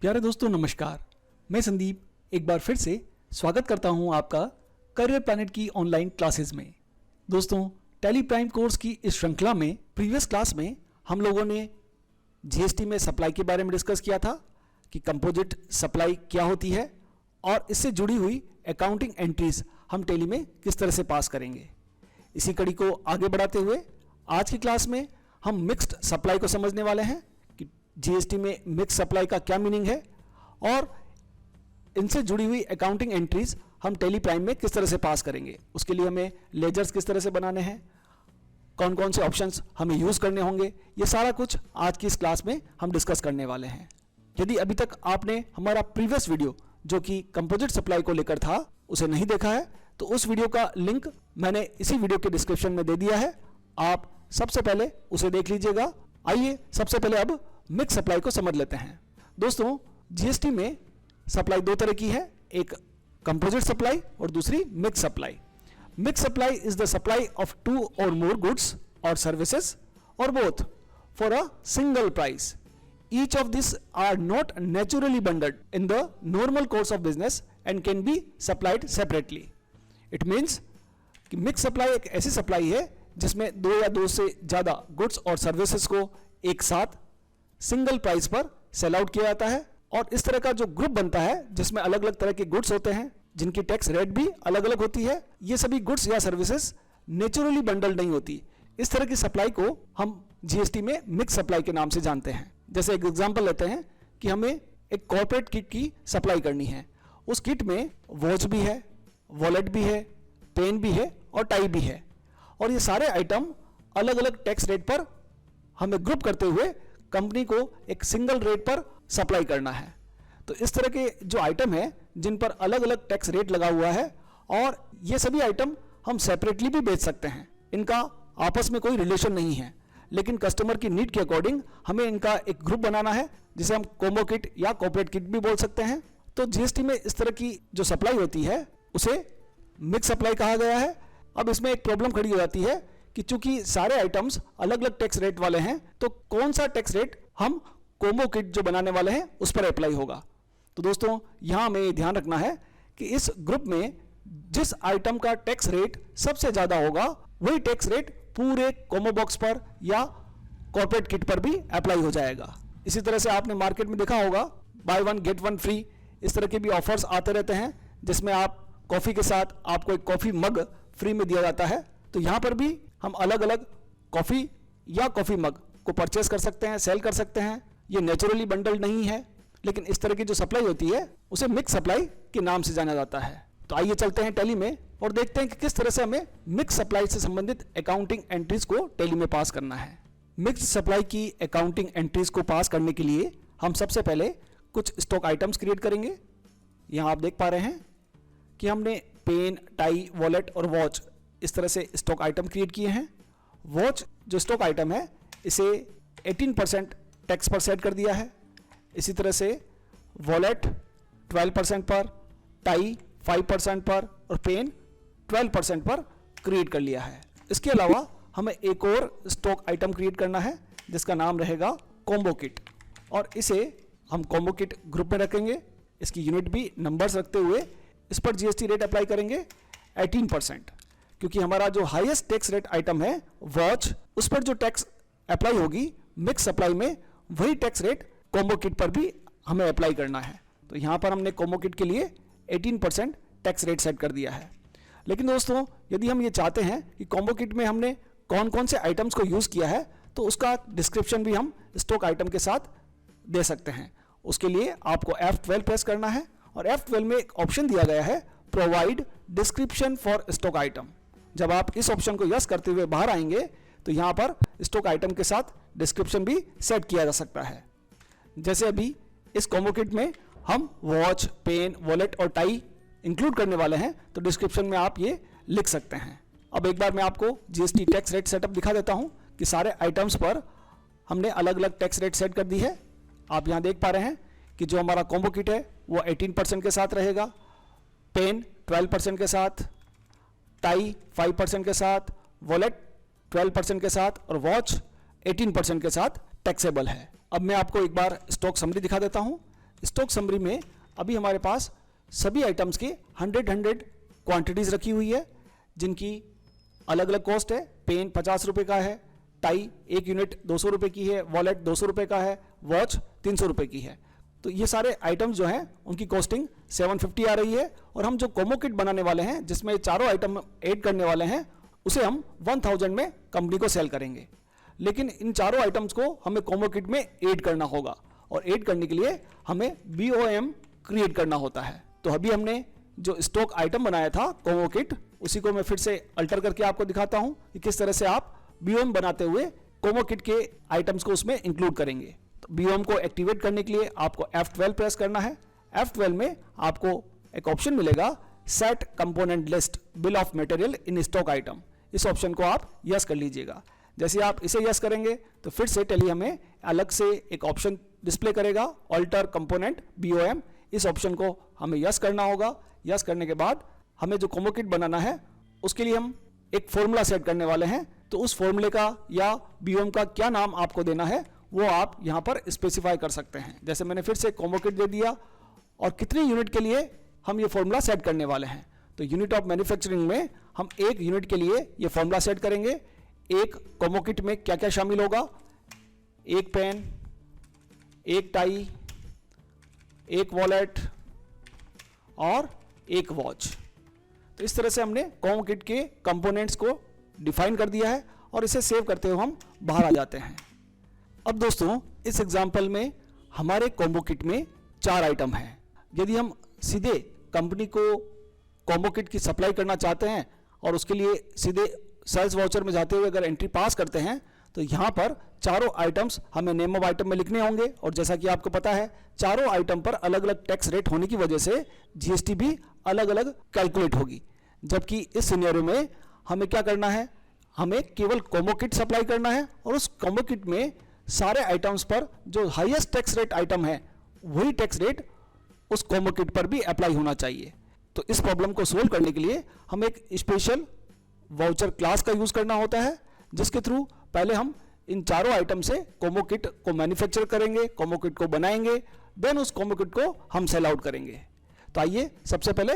प्यारे दोस्तों नमस्कार, मैं संदीप एक बार फिर से स्वागत करता हूं आपका करियर प्लैनेट की ऑनलाइन क्लासेस में। दोस्तों, टैली प्राइम कोर्स की इस श्रृंखला में प्रीवियस क्लास में हम लोगों ने जीएसटी में सप्लाई के बारे में डिस्कस किया था कि कंपोजिट सप्लाई क्या होती है और इससे जुड़ी हुई अकाउंटिंग एंट्रीज हम टैली में किस तरह से पास करेंगे। इसी कड़ी को आगे बढ़ाते हुए आज की क्लास में हम मिक्स्ड सप्लाई को समझने वाले हैं कि जीएसटी में मिक्स सप्लाई का क्या मीनिंग है और इनसे जुड़ी हुई अकाउंटिंग एंट्रीज हम टैली प्राइम में किस तरह से पास करेंगे। उसके लिए हमें लेजर्स किस तरह से बनाने हैं, कौन कौन से ऑप्शंस हमें यूज करने होंगे, ये सारा कुछ आज की इस क्लास में हम डिस्कस करने वाले हैं। यदि अभी तक आपने हमारा प्रीवियस वीडियो जो कि कंपोजिट सप्लाई को लेकर था उसे नहीं देखा है तो उस वीडियो का लिंक मैंने इसी वीडियो के डिस्क्रिप्शन में दे दिया है, आप सबसे पहले उसे देख लीजिएगा। आइए सबसे पहले अब मिक्स सप्लाई को समझ लेते हैं। दोस्तों, जीएसटी में सप्लाई दो तरह की है, एक कंपोजिट सप्लाई और दूसरी mix supply. Mix supply is the supply of two or more goods or services or both for a single price. Each of these are not naturally bundled in the normal course of business and can be supplied separately. It means कि mix supply एक ऐसी supply है जिसमें दो या दो से ज़्यादा गुड्स और सर्विसेज को एक साथ सिंगल प्राइस पर सेल आउट किया जाता है और इस तरह का जो ग्रुप बनता है जिसमें अलग अलग तरह के गुड्स होते हैं जिनकी टैक्स रेट भी अलग अलग होती है। ये सभी गुड्स या सर्विसेज नेचुरली बंडल नहीं होती। इस तरह की सप्लाई को हम जीएसटी में मिक्स सप्लाई के नाम से जानते हैं। जैसे एक एग्जांपल लेते हैं कि हमें एक कॉर्पोरेट किट की सप्लाई करनी है। उस किट में वॉच भी है, वॉलेट भी है, पेन भी है और टाई भी है और ये सारे आइटम अलग अलग टैक्स रेट पर हमें ग्रुप करते हुए कंपनी को एक सिंगल रेट पर सप्लाई करना है। तो इस तरह के जो आइटम है जिन पर अलग अलग टैक्स रेट लगा हुआ है और ये सभी आइटम हम सेपरेटली भी बेच सकते हैं, इनका आपस में कोई रिलेशन नहीं है, लेकिन कस्टमर की नीड के अकॉर्डिंग हमें इनका एक ग्रुप बनाना है जिसे हम कोम्बो किट या कॉर्पोरेट किट भी बोल सकते हैं। तो जीएसटी में इस तरह की जो सप्लाई होती है उसे मिक्स सप्लाई कहा गया है। अब इसमें एक प्रॉब्लम खड़ी हो जाती है कि चूंकि सारे आइटम्स अलग अलग टैक्स रेट वाले हैं तो कौन सा टैक्स रेट हम कोम्बो किट जो बनाने वाले हैं उस पर अप्लाई होगा। तो दोस्तों, यहां हमें ये ध्यान रखना है कि इस ग्रुप में जिस आइटम का टैक्स रेट सबसे ज्यादा होगा वही टैक्स रेट पूरे कोम्बो बॉक्स पर या कॉर्पोरेट किट पर भी अप्लाई हो जाएगा। इसी तरह से आपने मार्केट में देखा होगा by one get one free, इस तरह के भी ऑफर्स आते रहते हैं जिसमें आप कॉफी के साथ आपको एक कॉफी मग फ्री में दिया जाता है। तो यहाँ पर भी हम अलग अलग कॉफी या कॉफी मग को परचेस कर सकते हैं, सेल कर सकते हैं। ये नेचुरली बंडल नहीं है, लेकिन इस तरह की जो सप्लाई होती है उसे मिक्स सप्लाई के नाम से जाना जाता है। तो आइए चलते हैं टैली में और देखते हैं कि किस तरह से हमें मिक्स सप्लाई से संबंधित अकाउंटिंग एंट्रीज को टैली में पास करना है। मिक्स सप्लाई की अकाउंटिंग एंट्रीज को पास करने के लिए हम सबसे पहले कुछ स्टॉक आइटम्स क्रिएट करेंगे। यहाँ आप देख पा रहे हैं कि हमने पेन, टाई, वॉलेट और वॉच इस तरह से स्टॉक आइटम क्रिएट किए हैं। वॉच जो स्टॉक आइटम है इसे 18% टैक्स पर सेट कर दिया है। इसी तरह से वॉलेट 12% पर, टाई 5% पर और पेन 12% पर क्रिएट कर लिया है। इसके अलावा हमें एक और स्टॉक आइटम क्रिएट करना है जिसका नाम रहेगा कोम्बो किट और इसे हम कोम्बो किट ग्रुप में रखेंगे। इसकी यूनिट भी नंबर्स रखते हुए इस पर जीएसटी रेट अप्लाई करेंगे 18%, क्योंकि हमारा जो हाईएस्ट टैक्स रेट आइटम है वॉच, उस पर जो टैक्स अप्लाई होगी मिक्स सप्लाई में वही टैक्स रेट कोम्बो किट पर भी हमें अप्लाई करना है। तो यहाँ पर हमने कोम्बो किट के लिए 18% टैक्स रेट सेट कर दिया है। लेकिन दोस्तों, यदि हम ये चाहते हैं कि कोम्बो किट में हमने कौन कौन से आइटम्स को यूज़ किया है तो उसका डिस्क्रिप्शन भी हम स्टॉक आइटम के साथ दे सकते हैं। उसके लिए आपको F12 प्रेस करना है और F12 में एक ऑप्शन दिया गया है provide description for stock item. जब आप इस ऑप्शन को यस करते हुए बाहर आएंगे तो यहाँ पर स्टॉक आइटम के साथ डिस्क्रिप्शन भी सेट किया जा सकता है। जैसे अभी इस कोम्बो किट में हम वॉच, पेन, वॉलेट और टाई इंक्लूड करने वाले हैं तो डिस्क्रिप्शन में आप ये लिख सकते हैं। अब एक बार मैं आपको जीएसटी टैक्स रेट सेटअप दिखा देता हूं कि सारे आइटम्स पर हमने अलग अलग टैक्स रेट सेट कर दी है। आप यहां देख पा रहे हैं कि जो हमारा कोम्बो किट है वो 18% के साथ रहेगा, पेन 12% के साथ, टाई 5% के साथ, वॉलेट 12% के साथ और वॉच 18% के साथ टैक्सेबल है। अब मैं आपको एक बार स्टॉक समरी दिखा देता हूं स्टॉक समरी में अभी हमारे पास सभी आइटम्स के 100 क्वांटिटीज़ रखी हुई है, जिनकी अलग अलग कॉस्ट है। पेन 50 रुपये का है, टाई 1 यूनिट 200 रुपये की है, वॉलेट 200 रुपये का है, वॉच 300 रुपये की है। तो ये सारे आइटम्स जो हैं उनकी कॉस्टिंग 750 आ रही है। और हम जो कोमो किट बनाने वाले हैं, जिसमें चारों आइटम ऐड करने वाले हैं, उसे हम 1000 में कंपनी को सेल करेंगे। लेकिन इन चारों आइटम्स को हमें कोमो किट में ऐड करना होगा, और ऐड करने के लिए हमें BOM क्रिएट करना होता है। तो अभी हमने जो स्टॉक आइटम बनाया था कोमो किट, उसी को मैं फिर से अल्टर करके आपको दिखाता हूं कि किस तरह से आप BOM बनाते हुए कोमो किट के आइटम्स को उसमें इंक्लूड करेंगे। तो BOM को एक्टिवेट करने के लिए आपको F12 प्रेस करना है। F12 में आपको एक ऑप्शन मिलेगा, set component list bill of material in stock item. इस ऑप्शन को आप यस कर लीजिएगा। जैसे आप इसे यस करेंगे तो फिर से टैली हमें अलग से एक ऑप्शन डिस्प्ले करेगा, ऑल्टर कंपोनेंट BOM। इस ऑप्शन को हमें यस करना होगा। यस करने के बाद हमें जो कोमो किट बनाना है उसके लिए हम एक फॉर्मूला सेट करने वाले हैं। तो उस फॉर्मूले का या BOM का क्या नाम आपको देना है वो आप यहाँ पर स्पेसिफाई कर सकते हैं। जैसे मैंने फिर से कोमो किट दे दिया, और कितनी यूनिट के लिए हम ये फॉर्मूला सेट करने वाले हैं। तो यूनिट ऑफ मैन्युफैक्चरिंग में हम 1 यूनिट के लिए ये फॉर्मूला सेट करेंगे। एक कोमो किट में क्या क्या शामिल होगा, 1 पेन, 1 टाई, 1 वॉलेट और 1 वॉच। तो इस तरह से हमने कोमो किट के कंपोनेंट्स को डिफाइन कर दिया है, और इसे सेव करते हुए हम बाहर आ जाते हैं। अब दोस्तों, इस एग्जांपल में हमारे कोम्बो किट में 4 आइटम हैं। यदि हम सीधे कंपनी को कोम्बो किट की सप्लाई करना चाहते हैं और उसके लिए सीधे सेल्स वाउचर में जाते हुए अगर एंट्री पास करते हैं, तो यहाँ पर चारों आइटम्स हमें नेम ऑफ आइटम में लिखने होंगे। और जैसा कि आपको पता है, चारों आइटम पर अलग अलग टैक्स रेट होने की वजह से GST भी अलग अलग कैलकुलेट होगी। जबकि इस सिनेरियो में हमें क्या करना है, हमें केवल कोम्बो किट सप्लाई करना है, और उस कोम्बो किट में सारे आइटम्स पर जो हाईएस्ट टैक्स रेट आइटम है वही टैक्स रेट उस कोम्बो किट पर भी अप्लाई होना चाहिए। तो इस प्रॉब्लम को सोल्व करने के लिए हम एक स्पेशल वाउचर क्लास का यूज करना होता है, जिसके थ्रू पहले हम इन चारों आइटम से कोम्बो किट को मैन्युफैक्चर करेंगे, कोम्बो किट को बनाएंगे, देन उस कोम्बो किट को हम सेल आउट करेंगे। तो आइए सबसे पहले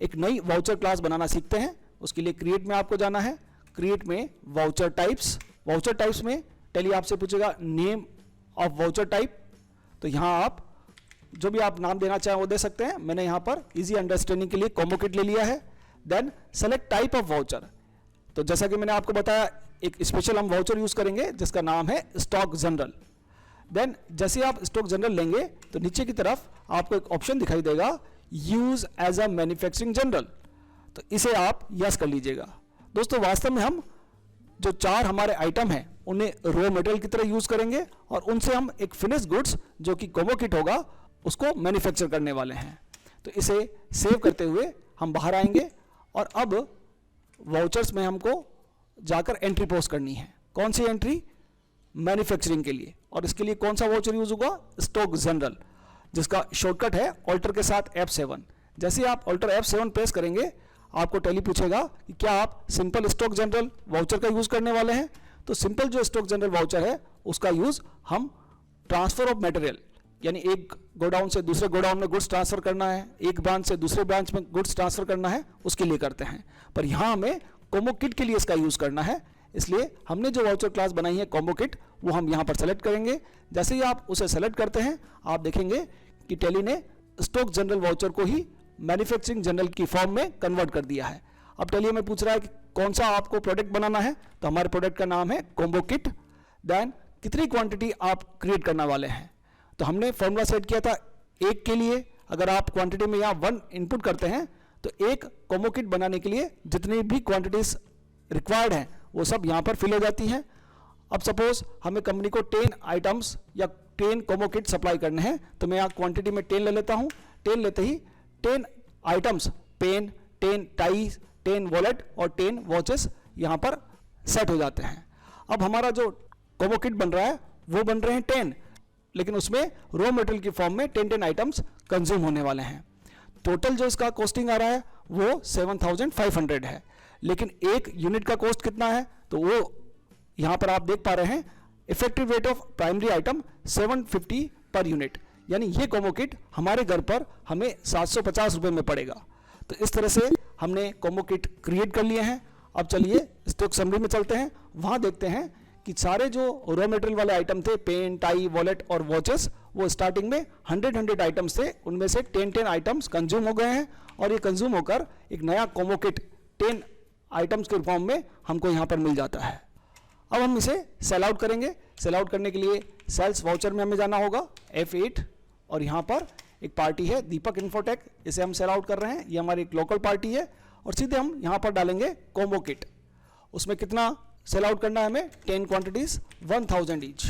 एक नई वाउचर क्लास बनाना सीखते हैं। उसके लिए क्रिएट में आपको जाना है। क्रिएट में वाउचर टाइप्स में टैली आपसे पूछेगा नेम ऑफ वाउचर टाइप। तो यहाँ आप जो भी आप नाम देना चाहें वो दे सकते हैं। मैंने यहाँ पर इजी अंडरस्टैंडिंग के लिए कोम्बो किट ले लिया है। Then select type of voucher. तो जैसा कि मैंने आपको बताया, एक स्पेशल हम वाउचर यूज करेंगे जिसका नाम है स्टॉक जनरल। देन जैसे आप स्टॉक जनरल लेंगे तो नीचे की तरफ आपको एक ऑप्शन दिखाई देगा, use as a manufacturing journal. तो इसे आप यस कर लीजिएगा। दोस्तों, वास्तव में हम जो 4 हमारे आइटम हैं उन्हें रॉ मटेरियल की तरह यूज करेंगे, और उनसे हम एक फिनिश गुड्स जो कि कोम्बो किट होगा उसको मैन्युफैक्चर करने वाले हैं। तो इसे सेव करते हुए हम बाहर आएंगे, और अब वाउचर्स में हमको जाकर एंट्री पोस्ट करनी है। कौन सी एंट्री? मैन्युफैक्चरिंग के लिए। और इसके लिए कौन सा वाउचर यूज होगा? स्टॉक जनरल, जिसका शॉर्टकट है ऑल्टर के साथ F7। जैसे आप ऑल्टर F7 प्रेस करेंगे, आपको टैली पूछेगा कि क्या आप सिंपल स्टॉक जनरल वाउचर का यूज करने वाले हैं। तो सिंपल जो स्टॉक जनरल वाउचर है उसका यूज हम ट्रांसफर ऑफ मटेरियल, यानी एक गोडाउन से दूसरे गोडाउन में गुड्स ट्रांसफर करना है, एक ब्रांच से दूसरे ब्रांच में गुड्स ट्रांसफर करना है, उसके लिए करते हैं। पर यहाँ हमें कोम्बो किट के लिए इसका यूज करना है, इसलिए हमने जो वाउचर क्लास बनाई है कोम्बो किट, वो हम यहाँ पर सेलेक्ट करेंगे। जैसे ही आप उसे सेलेक्ट करते हैं, आप देखेंगे कि टैली ने स्टॉक जनरल वाउचर को ही मैन्युफैक्चरिंग जनरल की फॉर्म में कन्वर्ट कर दिया है। अब टैली हमें पूछ रहा है कि कौन सा आपको प्रोडक्ट बनाना है। तो हमारे प्रोडक्ट का नाम है कोम्बो किट। देन कितनी क्वांटिटी आप क्रिएट करने वाले हैं। तो हमने फॉर्मूला सेट किया था 1 के लिए। अगर आप क्वांटिटी में यहाँ 1 इनपुट करते हैं तो एक कोम्बो किट बनाने के लिए जितनी भी क्वांटिटीज रिक्वायर्ड हैं वो सब यहाँ पर फिल हो जाती हैं। अब सपोज हमें कंपनी को 10 आइटम्स या 10 कोम्बो किट सप्लाई करने हैं, तो मैं यहाँ क्वांटिटी में 10 ले लेता हूँ। 10 लेते ही 10 आइटम्स, पेन, 10 टाई, 10 वॉलेट और 10 वॉचेस यहाँ पर सेट हो जाते हैं। अब हमारा जो कोम्बो किट बन रहा है वो बन रहे हैं 10, लेकिन उसमें रॉ मटेरियल की फॉर्म में 10 आइटम्स कंज्यूम होने वाले हैं। टोटल जो इसका कॉस्टिंग आ रहा है वो 7500 है, लेकिन एक यूनिट का कॉस्ट कितना है? तो वो यहाँ पर आप देख पा रहे हैं, effective rate of primary item 750 per unit, यानी ये कॉम्बो किट हमारे घर पर हमें 750 रुपये में पड़ेगा। तो इस तरह से हमने कॉम्बो किट क्रिएट कर लिए हैं। अब चलिए स्टॉक समरी में चलते हैं, वहाँ देखते हैं कि सारे जो रॉ मटेरियल वाले आइटम थे, पेन, टाई, वॉलेट और वॉचेस, वो स्टार्टिंग में 100 आइटम्स थे, उनमें से 10 आइटम्स कंज्यूम हो गए हैं और ये कंज्यूम होकर एक नया कॉम्बो किट 10 आइटम्स के फॉर्म में हमको यहाँ पर मिल जाता है। अब हम इसे सेल आउट करेंगे। सेल आउट करने के लिए सेल्स वाउचर में हमें जाना होगा F8 और यहाँ पर एक पार्टी है दीपक इन्फोटेक, इसे हम सेल आउट कर रहे हैं। ये हमारी एक लोकल पार्टी है और सीधे हम यहाँ पर डालेंगे कॉम्बो किट। उसमें कितना सेल आउट करना है हमें? 10 क्वांटिटीज 1000 ईच।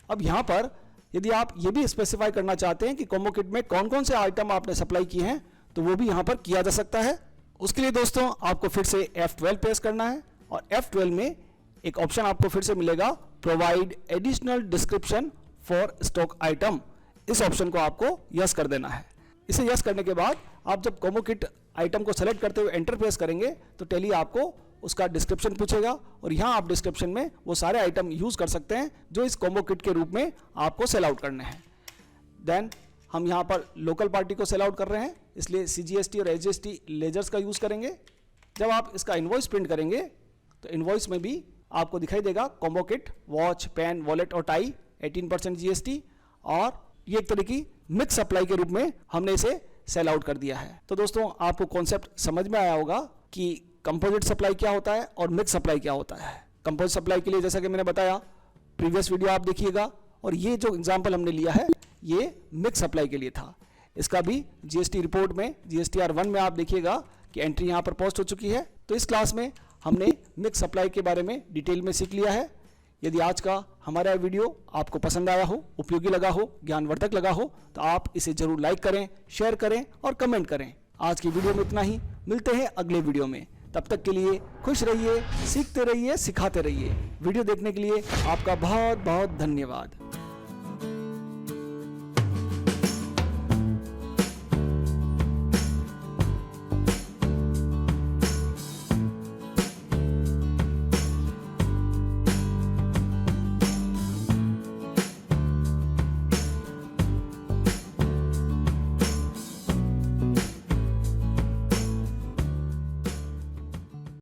अब यहाँ पर यदि आप ये भी स्पेसिफाई करना चाहते हैं कि कॉम्बो किट में कौन कौन से आइटम आपने सप्लाई किए हैं तो वो भी यहाँ पर किया जा सकता है। उसके लिए दोस्तों आपको फिर से F12 प्रेस करना है और F12 में एक ऑप्शन आपको फिर से मिलेगा provide additional description for stock item. इस ऑप्शन को आपको यस कर देना है। इसे यस करने के बाद आप जब कॉम्बो किट आइटम को सेलेक्ट करते हुए एंटर प्रेस करेंगे तो टेली आपको उसका डिस्क्रिप्शन पूछेगा और यहाँ आप डिस्क्रिप्शन में वो सारे आइटम यूज कर सकते हैं जो इस कॉम्बो किट के रूप में आपको सेल आउट करने हैं। देन हम यहाँ पर लोकल पार्टी को सेल आउट कर रहे हैं, इसलिए CGST और SGST लेजर्स का यूज करेंगे। जब आप इसका इनवॉइस प्रिंट करेंगे तो इनवॉइस में भी आपको दिखाई देगा combo kit, watch, pen, wallet और टाई 18% GST, और ये एक तरह की मिक्स सप्लाई के रूप में हमने इसे सेल आउट कर दिया है। तो दोस्तों आपको कॉन्सेप्ट समझ में आया होगा कि कंपोजिट सप्लाई क्या होता है और मिक्स सप्लाई क्या होता है। कंपोजिट सप्लाई के लिए जैसा कि मैंने बताया प्रीवियस वीडियो आप देखिएगा, और ये जो एग्जांपल हमने लिया है ये मिक्स सप्लाई के लिए था। इसका भी GST रिपोर्ट में GSTR1 में आप देखिएगा कि एंट्री यहाँ पर पोस्ट हो चुकी है। तो इस क्लास में हमने मिक्स सप्लाई के बारे में डिटेल में सीख लिया है। यदि आज का हमारा वीडियो आपको पसंद आया हो, उपयोगी लगा हो, ज्ञानवर्धक लगा हो तो आप इसे जरूर लाइक करें, शेयर करें और कमेंट करें। आज की वीडियो में इतना ही, मिलते हैं अगले वीडियो में। तब तक के लिए खुश रहिए, सीखते रहिए, सिखाते रहिए। वीडियो देखने के लिए आपका बहुत बहुत धन्यवाद।